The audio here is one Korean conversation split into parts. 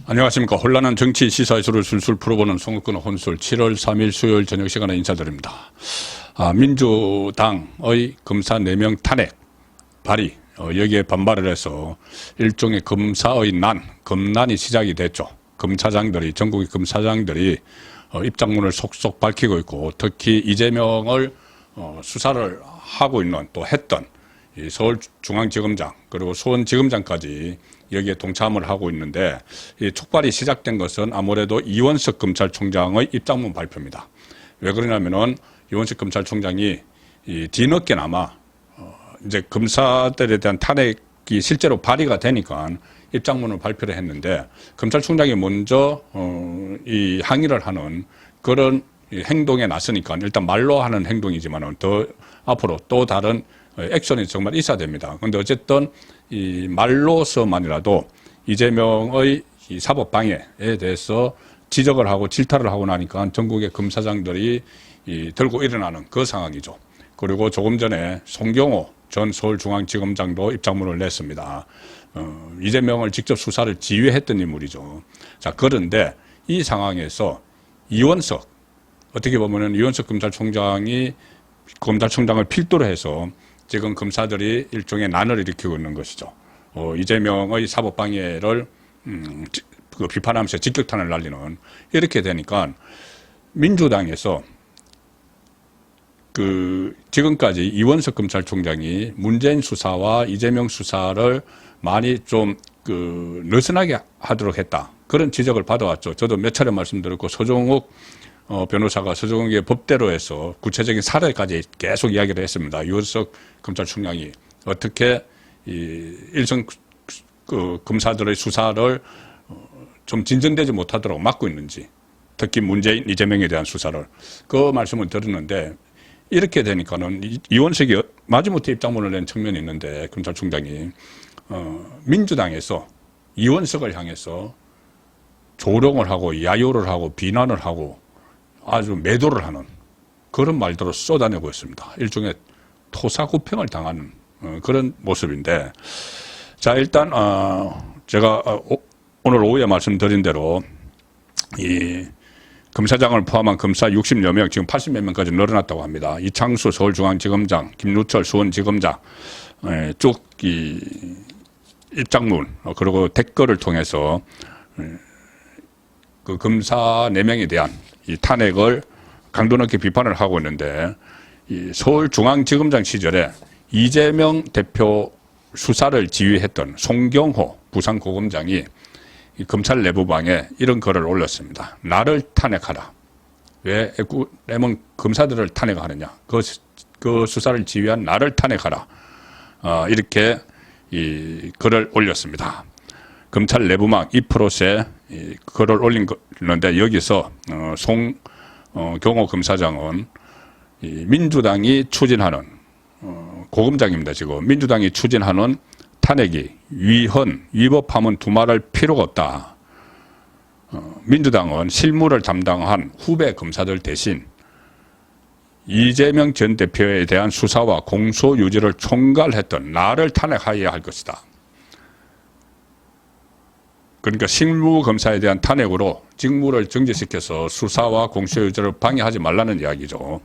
안녕하십니까. 혼란한 정치 시사이수를 술술 풀어보는 송욱근 혼술 7월 3일 수요일 저녁 시간에 인사드립니다. 민주당의 검사 4명 탄핵 발의 여기에 반발을 해서 일종의 검사의 검난이 시작이 됐죠. 검사장들이 전국의 검사장들이 입장문을 속속 밝히고 있고 특히 이재명을 수사를 하고 있는 또 했던 이 서울중앙지검장 그리고 수원지검장까지 여기에 동참을 하고 있는데 이 촉발이 시작된 것은 아무래도 이원석 검찰총장의 입장문 발표입니다. 왜 그러냐면은 이원석 검찰총장이 뒤늦게나마 이제 검사들에 대한 탄핵이 실제로 발의가 되니까 입장문을 발표를 했는데 검찰총장이 먼저 이 항의를 하는 그런 행동에 나서니까 일단 말로 하는 행동이지만은 더 앞으로 또 다른 액션이 정말 있어야 됩니다. 그런데 어쨌든 이 말로서만이라도 이재명의 이 사법 방해에 대해서 지적을 하고 질타를 하고 나니까 전국의 검사장들이 들고 일어나는 그 상황이죠. 그리고 조금 전에 송경호 전 서울중앙지검장도 입장문을 냈습니다. 이재명을 직접 수사를 지휘했던 인물이죠. 자, 그런데 이 상황에서 이원석, 어떻게 보면은 이원석 검찰총장을 필두로 해서 지금 검사들이 일종의 난을 일으키고 있는 것이죠. 이재명의 사법방해를 비판하면서 직격탄을 날리는 이렇게 되니까 민주당에서 지금까지 이원석 검찰총장이 문재인 수사와 이재명 수사를 많이 좀 느슨하게 하도록 했다. 그런 지적을 받아왔죠. 저도 몇 차례 말씀드렸고 서종욱 변호사가 서종욱의 법대로 해서 구체적인 사례까지 계속 이야기를 했습니다. 이원석 검찰총장이 어떻게 일선 검사들의 수사를 좀 진전되지 못하도록 막고 있는지, 특히 문재인, 이재명에 대한 수사를 그 말씀을 들었는데 이렇게 되니까는 이원석이 마지못해 입장문을 낸 측면이 있는데 검찰총장이 민주당에서 이원석을 향해서 조롱을 하고 야유를 하고 비난을 하고 아주 매도를 하는 그런 말들을 쏟아내고 있습니다. 일종의 토사구팽을 당하는 그런 모습인데, 자, 일단 제가 오늘 오후에 말씀드린 대로 이 검사장을 포함한 검사 60여 명, 지금 80여 명까지 늘어났다고 합니다. 이창수 서울중앙지검장, 김루철 수원지검장 쭉 이 입장문 그리고 댓글을 통해서 그 검사 4명에 대한 이 탄핵을 강도 높게 비판을 하고 있는데, 이 서울중앙지검장 시절에 이재명 대표 수사를 지휘했던 송경호 부산고검장이 이 검찰 내부방에 이런 글을 올렸습니다. 나를 탄핵하라. 왜 레몬 검사들을 탄핵하느냐. 그 수사를 지휘한 나를 탄핵하라. 이렇게 이 글을 올렸습니다. 검찰 내부망 2%에 글을 올리는데 여기서 송경호 검사장은 민주당이 추진하는 고검장입니다. 지금 민주당이 추진하는 탄핵이 위법하면 두말할 필요가 없다. 민주당은 실무를 담당한 후배 검사들 대신 이재명 전 대표에 대한 수사와 공소 유지를 총괄했던 나를 탄핵해야 할 것이다. 그러니까 실무검사에 대한 탄핵으로 직무를 정지시켜서 수사와 공소유지를 방해하지 말라는 이야기죠.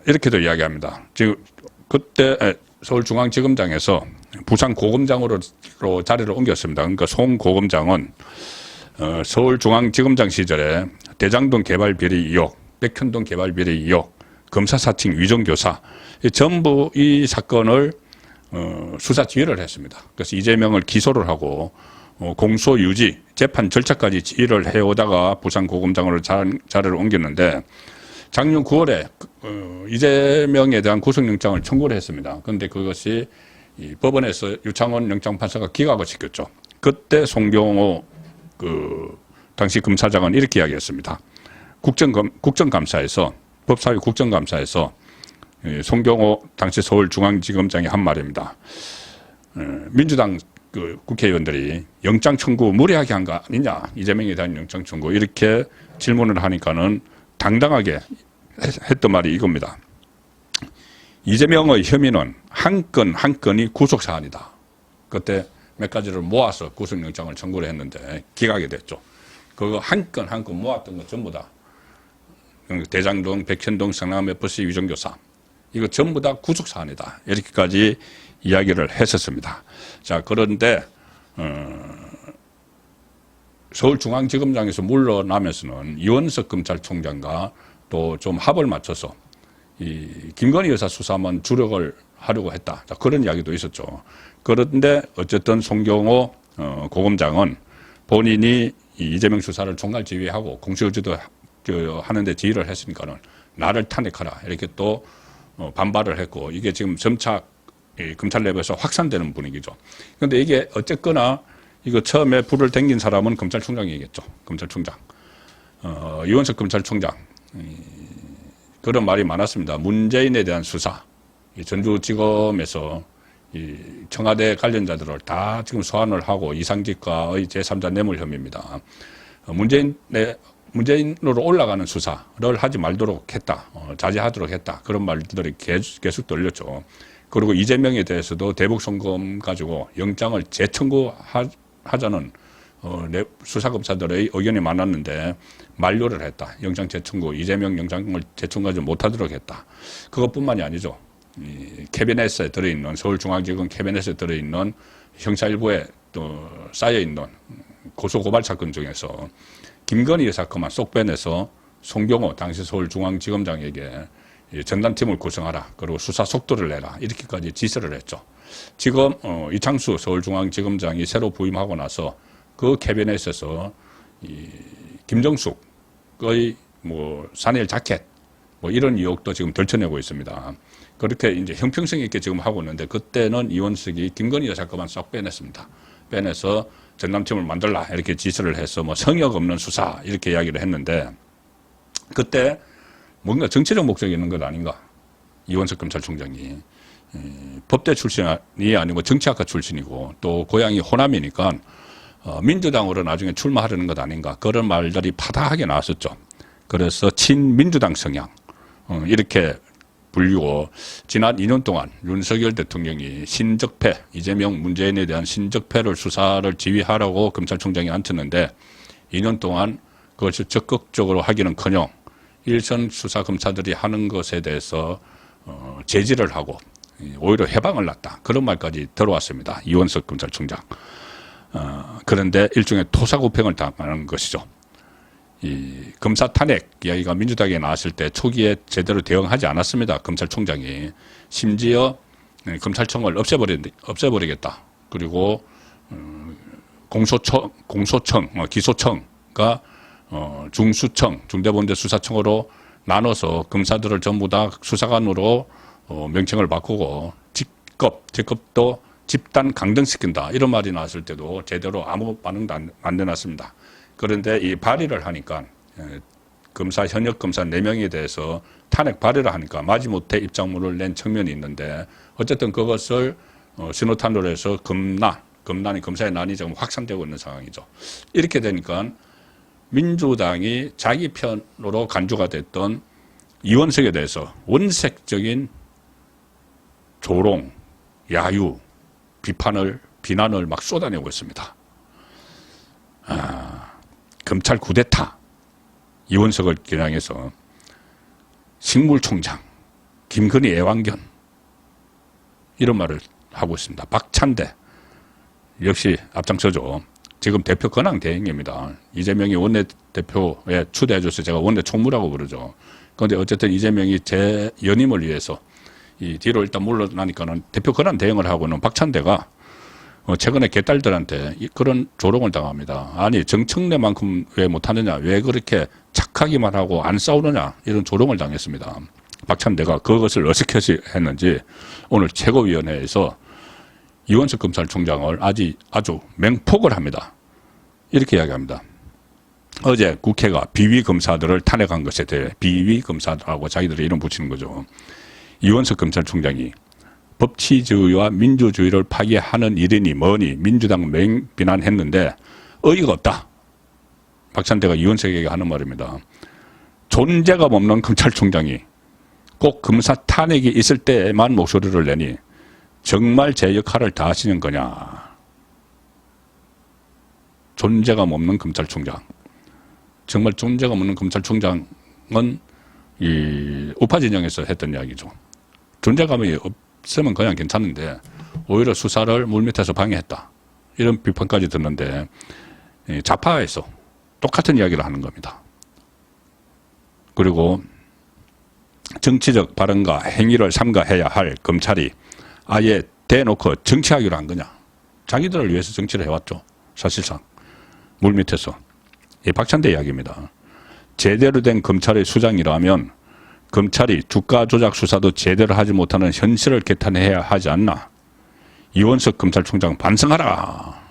이렇게도 이야기합니다. 지금 그때 서울중앙지검장에서 부산고검장으로 자리를 옮겼습니다. 그러니까 송고검장은 서울중앙지검장 시절에 대장동 개발 비리 의혹, 백현동 개발 비리 의혹, 검사 사칭 위정교사 전부 이 사건을 수사 지휘를 했습니다. 그래서 이재명을 기소를 하고 공소유지, 재판 절차까지 지휘를 해오다가 부산고검장으로 자리를 옮겼는데 작년 9월에 이재명에 대한 구속영장을 청구를 했습니다. 그런데 그것이 이 법원에서 유창원 영장판사가 기각을 시켰죠. 그때 송경호 당시 검사장은 이렇게 이야기했습니다. 국정감사에서 법사위 국정감사에서 송경호 당시 서울중앙지검장이 한 말입니다. 민주당 국회의원들이 영장 청구 무리하게 한 거 아니냐, 이재명에 대한 영장 청구 이렇게 질문을 하니까는 당당하게 했던 말이 이겁니다. 이재명의 혐의는 한 건 한 건이 구속사안이다. 그때 몇 가지를 모아서 구속영장을 청구를 했는데 기각이 됐죠. 그거 한 건 한 건 모았던 거 전부 다 대장동, 백현동, 성남 FC 위정교사 이거 전부 다 구속사안이다. 이렇게까지 이야기를 했었습니다. 자, 그런데 서울중앙지검장에서 물러나면서는 이원석 검찰총장과 또 좀 합을 맞춰서 이 김건희 여사 수사만 주력을 하려고 했다. 자, 그런 이야기도 있었죠. 그런데 어쨌든 송경호 고검장은 본인이 이재명 수사를 총괄 지휘하고 공수유지도 하는데 지휘를 했으니까는 나를 탄핵하라 이렇게 또 반발을 했고 이게 지금 점차 검찰 내부에서 확산되는 분위기죠. 그런데 이게 어쨌거나 이거 처음에 불을 댕긴 사람은 검찰총장이겠죠. 검찰총장. 이원석 검찰총장. 그런 말이 많았습니다. 문재인에 대한 수사. 전주지검에서 이 청와대 관련자들을 다 지금 소환을 하고 이상직과의 제3자 뇌물 혐의입니다. 문재인으로 올라가는 수사를 하지 말도록 했다. 자제하도록 했다. 그런 말들이 계속 들렸죠. 그리고 이재명에 대해서도 대북송금 가지고 영장을 재청구하자는 수사검사들의 의견이 많았는데 만료를 했다. 영장 재청구, 이재명 영장을 재청구하지 못하도록 했다. 그것뿐만이 아니죠. 이 캐비넷에 들어있는 서울중앙지검 캐비넷에 들어있는 형사 일부에 또 쌓여있는 고소고발 사건 중에서 김건희 여사 건만 쏙 빼내서 송경호 당시 서울중앙지검장에게 전담팀을 구성하라. 그리고 수사 속도를 내라. 이렇게까지 지시를 했죠. 지금 이창수 서울중앙지검장이 새로 부임하고 나서 그 캐비넷에서 이 김정숙의 뭐 사내일 자켓 뭐 이런 의혹도 지금 덜쳐내고 있습니다. 그렇게 이제 형평성 있게 지금 하고 있는데 그때는 이원석이 김건희 여사 것만 쏙 빼냈습니다. 빼내서 전담팀을 만들라 이렇게 지시를 해서 뭐 성역 없는 수사 이렇게 이야기를 했는데 그때 뭔가 정치적 목적이 있는 것 아닌가. 이원석 검찰총장이 법대 출신이 아니고 정치학과 출신이고 또 고향이 호남이니까 민주당으로 나중에 출마하려는 것 아닌가. 그런 말들이 파다하게 나왔었죠. 그래서 친민주당 성향 이렇게 불리고 지난 2년 동안 윤석열 대통령이 신적패, 이재명 문재인에 대한 신적패를 수사를 지휘하라고 검찰총장이 앉혔는데 2년 동안 그것을 적극적으로 하기는커녕 일선 수사검사들이 하는 것에 대해서 제지를 하고 오히려 해방을 놨다. 그런 말까지 들어왔습니다. 이원석 검찰총장. 그런데 일종의 토사구팽을 당하는 것이죠. 이 검사 탄핵 이야기가 민주당에 나왔을 때 초기에 제대로 대응하지 않았습니다. 검찰총장이. 심지어 검찰청을 없애버리겠다. 그리고 공소청, 기소청과 중수청, 중대범죄수사청으로 나눠서 검사들을 전부 다 수사관으로 명칭을 바꾸고 직급도 집단 강등시킨다. 이런 말이 나왔을 때도 제대로 아무 반응도 안 내놨습니다. 그런데 이 발의를 하니까 현역 검사 4명에 대해서 탄핵 발의를 하니까 마지못해 입장문을 낸 측면이 있는데 어쨌든 그것을 신호탄으로 해서 검난이 검사의 난이 지금 확산되고 있는 상황이죠. 이렇게 되니까 민주당이 자기 편으로 간주가 됐던 이원석에 대해서 원색적인 조롱, 야유, 비난을 막 쏟아내고 있습니다. 검찰 쿠데타, 이원석을 겨냥해서 식물총장, 김건희 애완견 이런 말을 하고 있습니다. 박찬대 역시 앞장서죠. 지금 대표 권한 대행입니다. 이재명이 원내대표에 추대해줘서 제가 원내 총무라고 부르죠. 그런데 어쨌든 이재명이 제 연임을 위해서 이 뒤로 일단 물러나니까는 대표 권한 대행을 하고 있는 박찬대가 최근에 개딸들한테 그런 조롱을 당합니다. 아니 정청래만큼 왜 못하느냐, 왜 그렇게 착하기만 하고 안 싸우느냐 이런 조롱을 당했습니다. 박찬대가 그것을 어떻게 했는지 오늘 최고위원회에서 이원석 검찰총장을 아주 맹폭을 합니다. 이렇게 이야기합니다. 어제 국회가 비위검사들을 탄핵한 것에 대해 비위검사라고 자기들이 이름 붙이는 거죠. 이원석 검찰총장이 법치주의와 민주주의를 파괴하는 일이니 뭐니 민주당 맹비난했는데 어이가 없다. 박찬대가 이원석에게 하는 말입니다. 존재감 없는 검찰총장이 꼭 검사 탄핵이 있을 때만 목소리를 내니 정말 제 역할을 다 하시는 거냐. 존재감 없는 검찰총장. 정말 존재감 없는 검찰총장은 이 우파 진영에서 했던 이야기죠. 존재감이 없으면 그냥 괜찮은데 오히려 수사를 물밑에서 방해했다. 이런 비판까지 듣는데 좌파에서 똑같은 이야기를 하는 겁니다. 그리고 정치적 발언과 행위를 삼가해야 할 검찰이 아예 대놓고 정치하기로 한 거냐. 자기들을 위해서 정치를 해왔죠. 사실상 물밑에서. 이 박찬대 이야기입니다. 제대로 된 검찰의 수장이라면 검찰이 주가 조작 수사도 제대로 하지 못하는 현실을 개탄해야 하지 않나. 이원석 검찰총장 반성하라.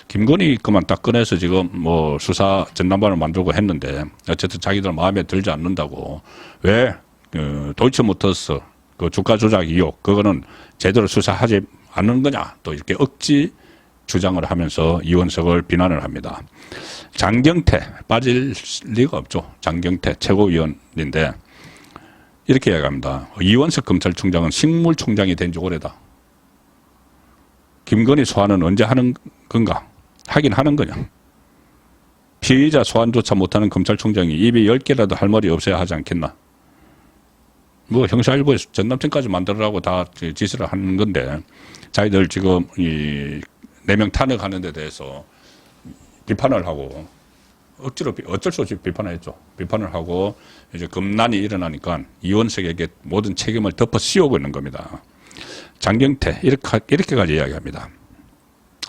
김건희 것만 딱 꺼내서 지금 뭐 수사 전담반을 만들고 했는데 어쨌든 자기들 마음에 들지 않는다고 왜 도이치모터스 그 주가 조작 의혹 그거는 제대로 수사하지 않는 거냐 또 이렇게 억지 주장을 하면서 이원석을 비난을 합니다. 장경태 빠질 리가 없죠. 장경태 최고위원인데 이렇게 이야기합니다. 이원석 검찰총장은 식물총장이 된 지 오래다. 김건희 소환은 언제 하는 건가? 하긴 하는 거냐. 피의자 소환조차 못하는 검찰총장이 입에 10개라도 할 말이 없어야 하지 않겠나. 뭐 형사일부에서 전남청까지 만들으라고 다 지시를 하는 건데 자기들 지금 이 4명 탄핵하는 데 대해서 비판을 하고 억지로 어쩔 수 없이 비판을 했죠. 비판을 하고 이제 검난이 일어나니까 이원석에게 모든 책임을 덮어 씌우고 있는 겁니다. 장경태 이렇게까지 이야기합니다.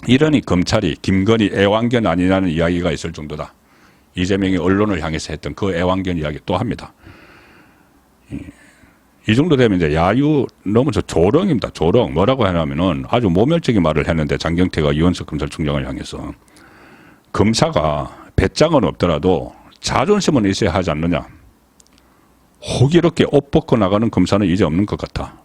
이러니 검찰이 김건희 애완견 아니냐는 이야기가 있을 정도다. 이재명이 언론을 향해서 했던 그 애완견 이야기 또 합니다. 이 정도 되면 이제 야유 너무 조롱입니다. 조롱. 뭐라고 하냐면은 아주 모멸적인 말을 했는데 장경태가 이원석 검찰총장을 향해서 검사가 배짱은 없더라도 자존심은 있어야 하지 않느냐. 호기롭게 옷 벗고 나가는 검사는 이제 없는 것 같아.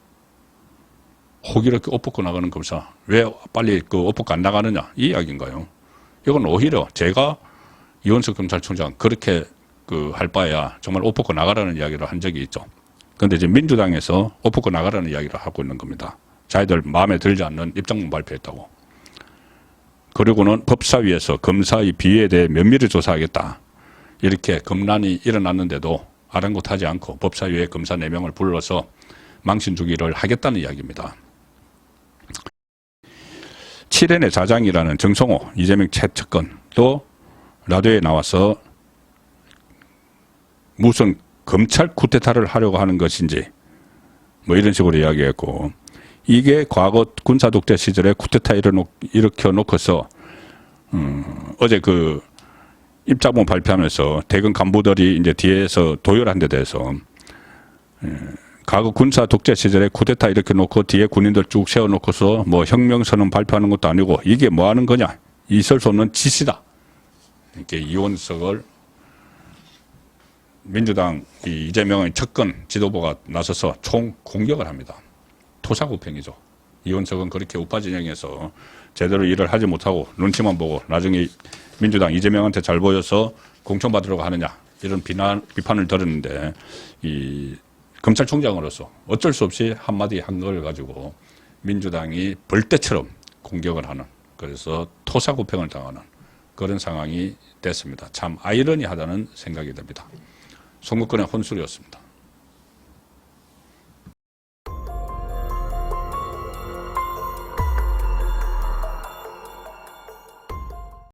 호기롭게 옷 벗고 나가는 검사. 왜 빨리 그 옷 벗고 안 나가느냐. 이 이야기인가요? 이건 오히려 제가 이원석 검찰총장 그렇게 그 할 바에야 정말 옷 벗고 나가라는 이야기를 한 적이 있죠. 그런데 이제 민주당에서 옷 벗고 나가라는 이야기를 하고 있는 겁니다. 자기들 마음에 들지 않는 입장문 발표했다고. 그리고는 법사위에서 검사의 비위에 대해 면밀히 조사하겠다. 이렇게 검난이 일어났는데도 아랑곳하지 않고 법사위에 검사 4명을 불러서 망신 주기를 하겠다는 이야기입니다. 7연의 자장이라는 정성호 이재명 최측근도 라디오에 나와서 무슨 검찰 쿠데타를 하려고 하는 것인지 뭐 이런 식으로 이야기했고 이게 과거 군사 독재 시절에 쿠데타 일으켜 놓고서 어제 그 입장문 발표하면서 대검 간부들이 이제 뒤에서 도열한 데 대해서 과거 군사 독재 시절에 쿠데타 일으켜 놓고 뒤에 군인들 쭉 세워 놓고서 뭐 혁명선언 발표하는 것도 아니고 이게 뭐 하는 거냐. 있을 수 없는 짓이다. 이렇게 이원석을 민주당 이재명의 측근 지도부가 나서서 총 공격을 합니다. 토사구팽이죠. 이원석은 그렇게 우파 진영에서 제대로 일을 하지 못하고 눈치만 보고 나중에 민주당 이재명한테 잘 보여서 공천받으려고 하느냐 이런 비판을 들었는데 이 검찰총장으로서 어쩔 수 없이 한마디 한 걸 가지고 민주당이 벌떼처럼 공격을 하는 그래서 토사구팽을 당하는 그런 상황이 됐습니다. 참 아이러니하다는 생각이 듭니다. 송국근의 혼술이었습니다.